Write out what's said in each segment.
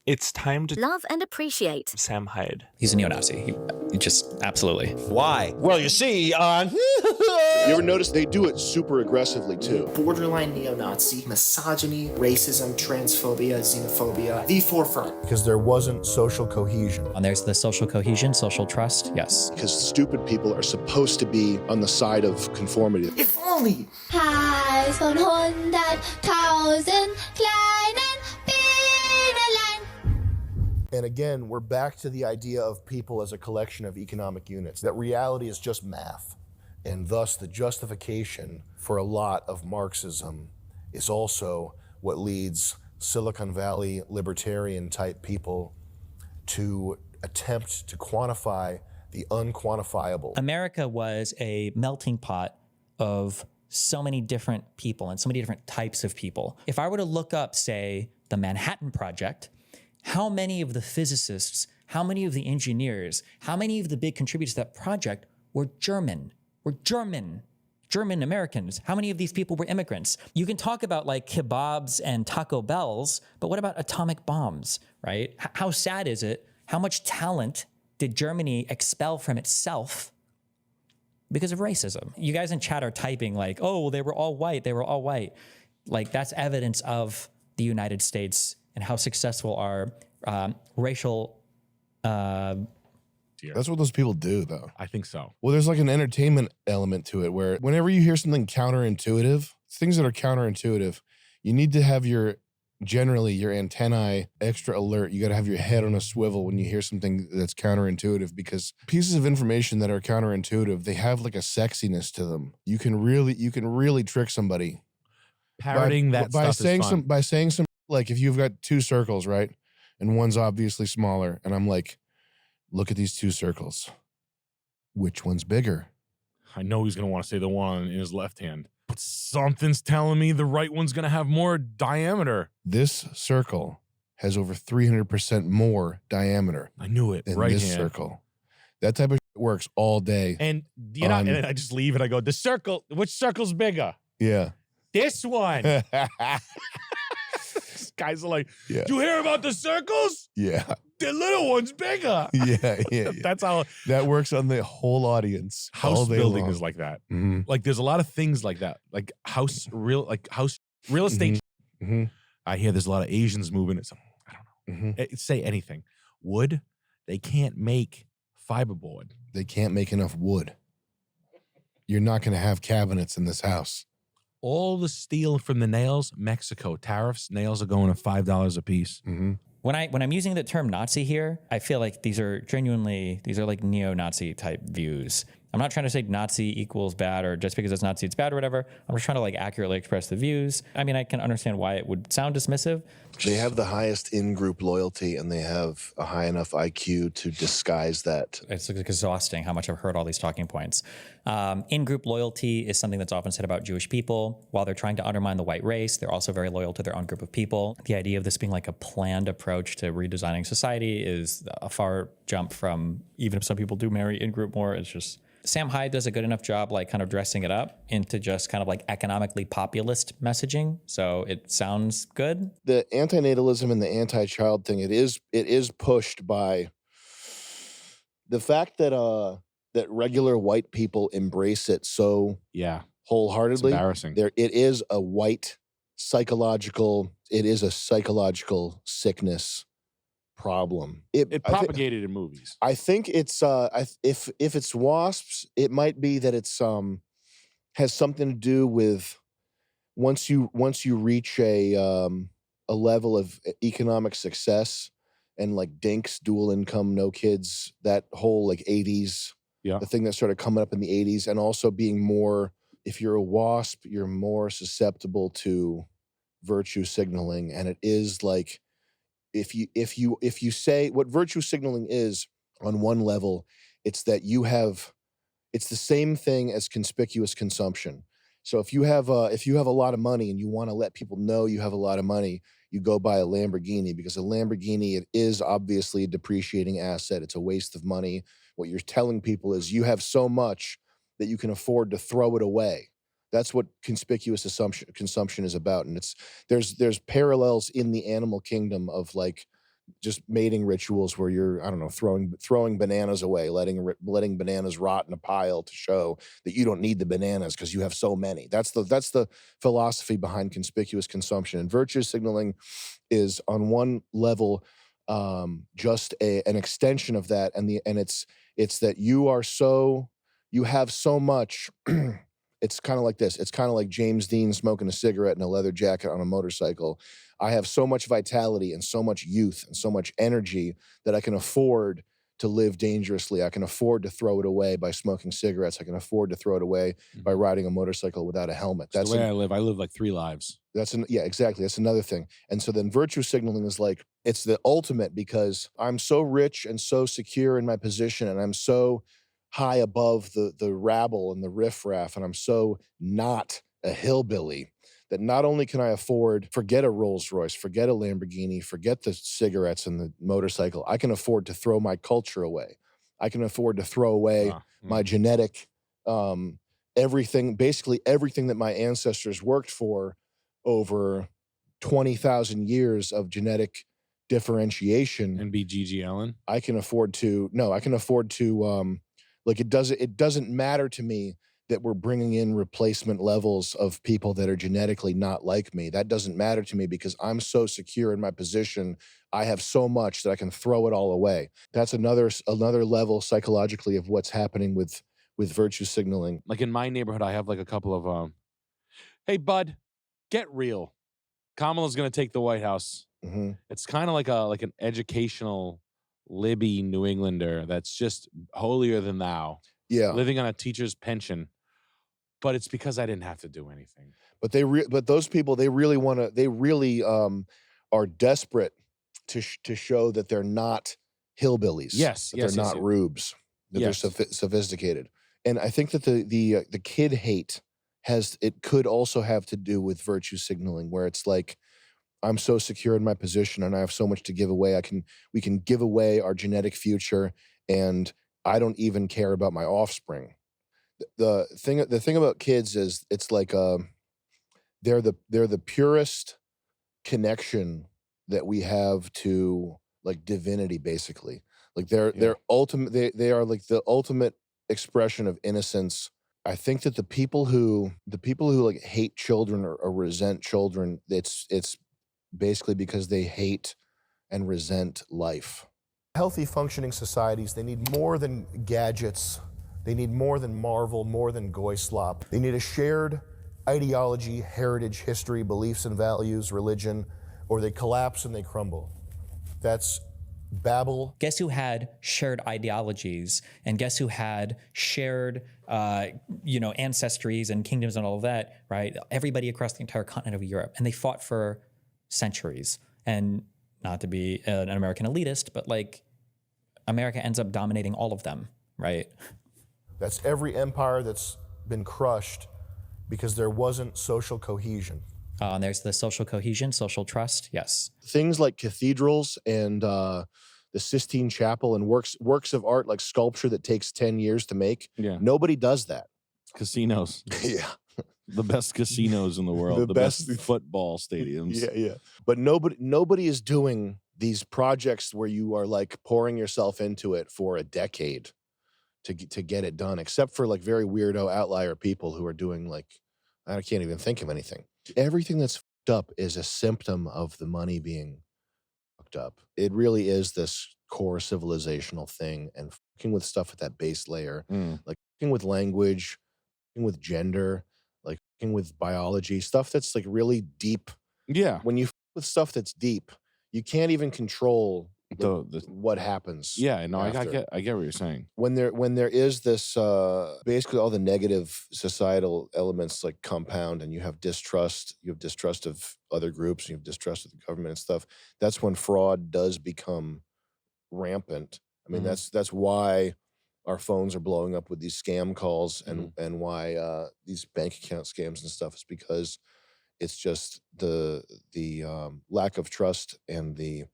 It's time to love and appreciate Sam Hyde. He's a neo-Nazi. He just absolutely. Why? Well, you see, You ever notice they do it super aggressively too? Borderline neo-Nazi, misogyny, racism, transphobia, xenophobia, the forefront. Because there wasn't social cohesion. And there's the social cohesion, social trust, yes. Because stupid people are supposed to be on the side of conformity. If only. And again, we're back to the idea of people as a collection of economic units, that reality is just math. And thus the justification for a lot of Marxism is also what leads Silicon Valley libertarian type people to attempt to quantify the unquantifiable. America was a melting pot of so many different people and so many different types of people. If I were to look up, say, the Manhattan Project, how many of the physicists, how many of the engineers, how many of the big contributors to that project were German Americans? How many of these people were immigrants? You can talk about like kebabs and Taco Bells, but what about atomic bombs, right? How sad is it? How much talent did Germany expel from itself because of racism? You guys in chat are typing like, oh, well, they were all white. Like that's evidence of the United States and how successful our racial... That's what those people do, though. I think so. Well, there's like an entertainment element to it where whenever you hear something counterintuitive, things that are counterintuitive, you need to have generally your antennae extra alert. You got to have your head on a swivel when you hear something that's counterintuitive, because pieces of information that are counterintuitive, they have like a sexiness to them. You can really trick somebody. Parroting that by stuff saying is fun. By saying some, like if you've got two circles, right? And one's obviously smaller, and I'm like, look at these two circles. Which one's bigger? I know he's going to want to say the one in his left hand, but something's telling me the right one's going to have more diameter. This circle has over 300% more diameter. I knew it. Than Right this hand. circle. That type of shit works all day. And you know, and I just leave and I go, the circle, which circle's bigger? Yeah. This one. Guys are like, yeah. Do you hear about the circles? Yeah. The little one's bigger. Yeah. That's how that works on the whole audience. House building long. is like that. Mm-hmm. Like there's a lot of things like that. Like house real estate. Mm-hmm. I hear there's a lot of Asians moving it. So I don't know. Mm-hmm. Say anything. Wood, they can't make fiberboard. They can't make enough wood. You're not going to have cabinets in this house. All the steel from the nails, Mexico, tariffs, nails are going to $5 a piece. Mm-hmm. When I'm using the term Nazi here, I feel like these are like neo-Nazi type views. I'm not trying to say Nazi equals bad or just because it's Nazi it's bad or whatever. I'm just trying to like accurately express the views. I mean, I can understand why it would sound dismissive. They have the highest in-group loyalty and they have a high enough IQ to disguise that. It's exhausting how much I've heard all these talking points. In-group loyalty is something that's often said about Jewish people. While they're trying to undermine the white race, they're also very loyal to their own group of people. The idea of this being like a planned approach to redesigning society is a far jump from, even if some people do marry in-group more, it's just... Sam Hyde does a good enough job like kind of dressing it up into just kind of like economically populist messaging. So it sounds good. The antinatalism and the anti-child thing, it is pushed by the fact that that regular white people embrace it so wholeheartedly. It's embarrassing. It is a psychological sickness problem. It propagated in movies. I think it's if it's wasps, it might be that it's has something to do with once you reach a level of economic success and like dinks, dual income, no kids, that whole like 80s, the thing that started coming up in the 80s, and also being more, if you're a wasp, you're more susceptible to virtue signaling, and it is like if you say what virtue signaling is on one level, it's that it's the same thing as conspicuous consumption. So if you have a lot of money and you want to let people know you have a lot of money, you go buy a Lamborghini, because a Lamborghini, it is obviously a depreciating asset. It's a waste of money. What you're telling people is you have so much that you can afford to throw it away. That's what conspicuous consumption is about. And there's parallels in the animal kingdom of like just mating rituals where you're, I don't know, throwing bananas away, letting bananas rot in a pile to show that you don't need the bananas because you have so many. That's the philosophy behind conspicuous consumption. And virtue signaling is on one level just an extension of that, and it's that you have so much. It's kind of like this. It's kind of like James Dean smoking a cigarette in a leather jacket on a motorcycle. I have so much vitality and so much youth and so much energy that I can afford to live dangerously. I can afford to throw it away by smoking cigarettes. I can afford to throw it away by riding a motorcycle without a helmet. That's the way I live. I live like 3 lives. Yeah, exactly. That's another thing. And so then virtue signaling is like, it's the ultimate because I'm so rich and so secure in my position and I'm so high above the rabble and the riffraff, and I'm so not a hillbilly that not only can I afford, forget a Rolls Royce, forget a Lamborghini, forget the cigarettes and the motorcycle, I can afford to throw my culture away. I can afford to throw away my genetic, everything, basically everything that my ancestors worked for over 20,000 years of genetic differentiation. And be G.G. Allin? I can afford to, like it doesn't matter to me that we're bringing in replacement levels of people that are genetically not like me. That doesn't matter to me because I'm so secure in my position. I have so much that I can throw it all away. That's another level psychologically of what's happening with virtue signaling. Like in my neighborhood, I have like a couple of, hey, bud, get real. Kamala's going to take the White House. Mm-hmm. It's kind of like an educational Libby New Englander that's just holier than thou. Yeah. Living on a teacher's pension. But it's because I didn't have to do anything. But but those people, they really are desperate to show that they're not hillbillies. Yes. They're not rubes. That they're sophisticated. And I think that the kid hate could also have to do with virtue signaling, where it's like, I'm so secure in my position and I have so much to give away. We can give away our genetic future and I don't even care about my offspring. The thing about kids is it's like they're the purest connection that we have to like divinity, basically. Like they're ultimate, they are like the ultimate expression of innocence. I think that the people who like hate children or resent children, it's basically because they hate and resent life. Healthy functioning societies, they need more than gadgets. They need more than Marvel, more than 𝐿. They need a shared ideology, heritage, history, beliefs and values, religion, or they collapse and they crumble. That's Babel. Guess who had shared ideologies, and guess who had shared, ancestries and kingdoms and all of that, right? Everybody across the entire continent of Europe, and they fought for centuries. And not to be an American elitist, but like America ends up dominating all of them, right? That's every empire that's been crushed because there wasn't social cohesion. And there's the social cohesion, social trust, yes. Things like cathedrals and the Sistine Chapel and works of art like sculpture that takes 10 years to make. Yeah. Nobody does that. Casinos. Yeah. The best casinos in the world. The best football stadiums. Yeah. But nobody is doing these projects where you are like pouring yourself into it for a decade to get it done, except for like very weirdo outlier people who are doing like, I can't even think of anything. Everything that's fucked up is a symptom of the money being fucked up. It really is this core civilizational thing, and fucking with stuff at that base layer, like fucking with language, fucking with gender, like fucking with biology, stuff that's like really deep. Yeah. When you fuck with stuff that's deep, you can't even control what happens. Yeah, no, I get what you're saying. When there is this basically all the negative societal elements like compound, and you have distrust of other groups, you have distrust of the government and stuff. That's when fraud does become rampant. I mean, that's why our phones are blowing up with these scam calls and why these bank account scams and stuff is because it's just the lack of trust and the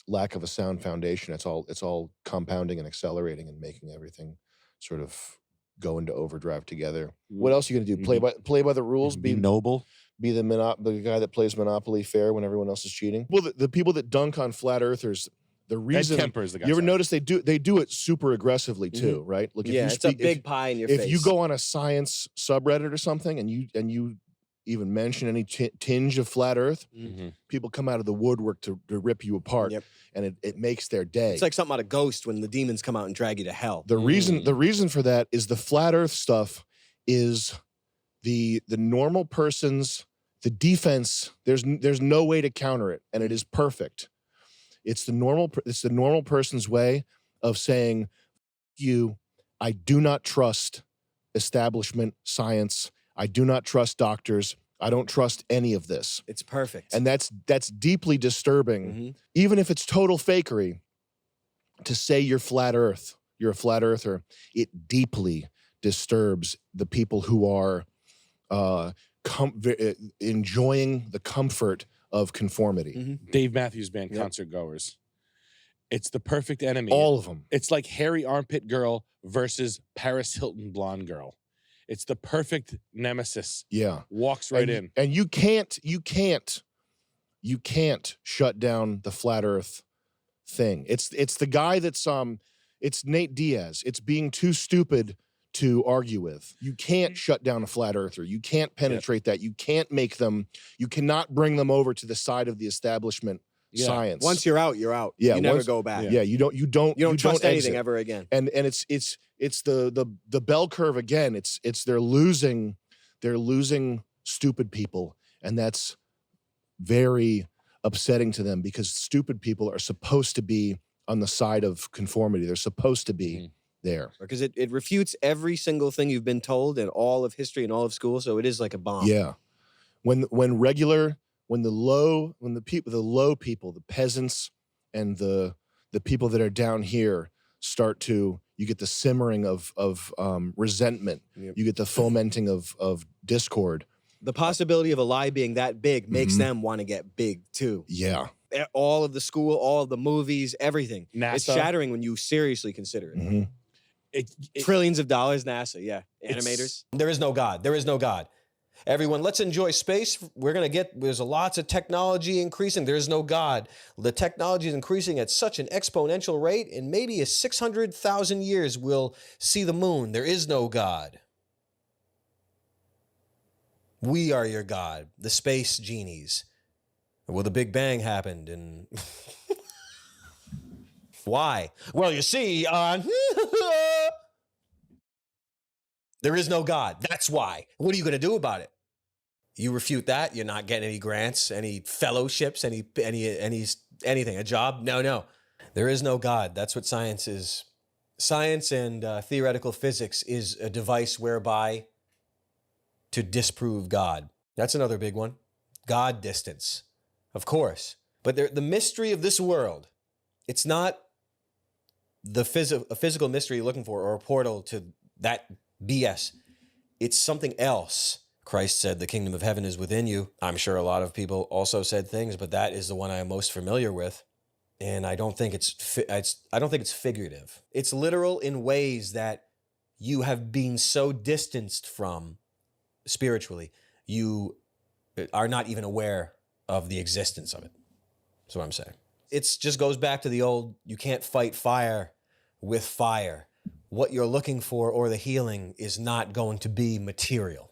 lack of a sound foundation. It's all compounding and accelerating and making everything sort of go into overdrive together. What else are you gonna do? Play by the rules? Be noble? be the guy that plays Monopoly fair when everyone else is cheating. Well, the people that dunk on flat earthers, the reason Kemper is the guy. you ever sorry. notice they do it super aggressively too, right? Like if Yeah, you it's a big pie in your face. if you go on a science subreddit or something and you even mention any tinge of flat Earth, people come out of the woodwork to rip you apart, and it makes their day. It's like something out of Ghost when the demons come out and drag you to hell. The reason for that is the flat Earth stuff is the normal person's the defense. There's no way to counter it, and it is perfect. It's the normal person's way of saying, "You, I do not trust establishment science. I do not trust doctors. I don't trust any of this." It's perfect. And that's deeply disturbing, even if it's total fakery. To say you're a flat earther, it deeply disturbs the people who are enjoying the comfort of conformity. Dave Matthews Band concert goers. It's the perfect enemy. All of them. It's like hairy armpit girl versus Paris Hilton blonde girl. It's the perfect nemesis. Yeah. Walks right in. And you can't shut down the flat earth thing. It's the guy that's it's Nate Diaz. It's being too stupid to argue with. You can't shut down a flat earther. You can't penetrate that. You can't make them, you cannot bring them over to the side of the establishment science. Once you're out, you're out. Yeah, you never go back. Yeah, you don't trust anything exit. ever again. And it's the bell curve again. It's they're losing stupid people, and that's very upsetting to them because stupid people are supposed to be on the side of conformity. They're supposed to be there. Because it refutes every single thing you've been told in all of history and all of school, so it is like a bomb. Yeah. When the low people, the peasants and the people that are down here you get the simmering of resentment. You get the fomenting of discord. The possibility of a lie being that big makes them want to get big too. Yeah. All of the school, all of the movies, everything. NASA. It's shattering when you seriously consider it. Trillions of dollars, NASA, animators. There is no God. There is no God. Everyone, let's enjoy space. There's lots of technology increasing. There is no God. The technology is increasing at such an exponential rate, in maybe 600,000 years, we'll see the moon. There is no God. We are your God, the space genies. Well, the Big Bang happened, and why? Well, you see, there is no God. That's why. What are you going to do about it? You refute that, you're not getting any grants, any fellowships, anything, a job? No. There is no God. That's what science is. Science and theoretical physics is a device whereby to disprove God. That's another big one. God distance, of course. But the mystery of this world, it's not a physical mystery you're looking for or a portal to that BS. It's something else. Christ said the kingdom of heaven is within you. I'm sure a lot of people also said things, but that is the one I am most familiar with. And I don't think it's figurative. It's literal in ways that you have been so distanced from spiritually, you are not even aware of the existence of it. That's what I'm saying. It just goes back to the old, you can't fight fire with fire. What you're looking for or the healing is not going to be material.